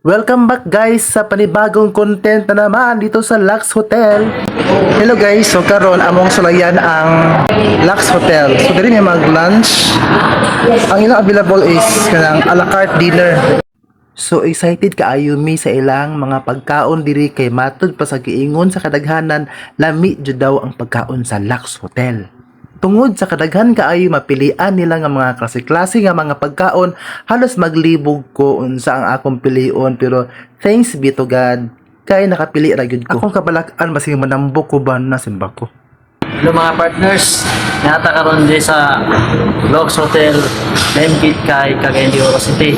Welcome back guys sa panibagong content na naman dito sa Lux Hotel. Hello guys, so karon among sulayan ang Lux Hotel. So diri may mag-lunch. Ang ilang available is kanang a la carte dinner. So excited kaayo mi sa ilang mga pagkaon diri kay matud pa sa giingon sa kadaghanan lami jud daw ang pagkaon sa Lux Hotel. Tungod sa kadaghan kaayo mapilian nila nga mga klase-klase nga mga pagkaon, halos maglibog ko unsa ang akong pilion, pero thanks be to God kay nakapili ra gyud ko. Akong kabalakan basig manambok ko ba na simba ko. Hello mga partners, nata karon di sa Lux Hotel, Lemkit kay Cagayan de Oro City.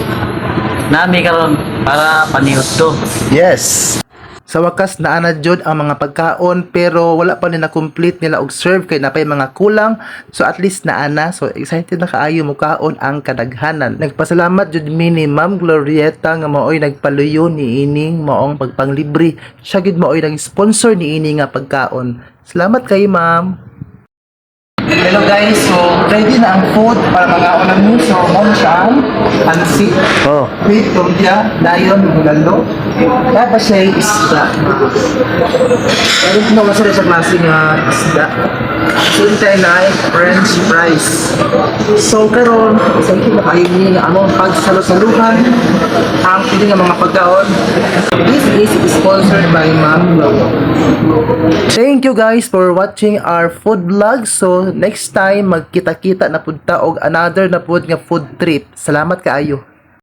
Nami karon para paniud to. Yes. Sa wakas naana jud ang mga pagkaon pero wala pa ni na complete nila og serve kay napay mga kulang, so at least naana. So excited na kaayo mo kaon ang kadaghanan. Nagpasalamat jud mi ni Ma'am Glorieta nga maoy nagpaluyo ni ining maong pagpanglibre. Siya gid maoy nang sponsor ni ini nga pagkaon. Salamat kay Ma'am. Hello guys, so ready na ang food para mga ulam mo. So mong siya pansit, with lumpia, dayon, bulalo. Tapos siya yung isda. Pero ito naman sila sa klase nga isda. Suntay na ay French fries. So karon isang kita kayo ni among pagsalo-saluhan ang pili nga mga pagkaon. This is sponsored by Ma'am Lolo. Thank you guys for watching our food vlog. So next time magkita-kita na pud ta og another na pud nga food trip. Salamat kaayo.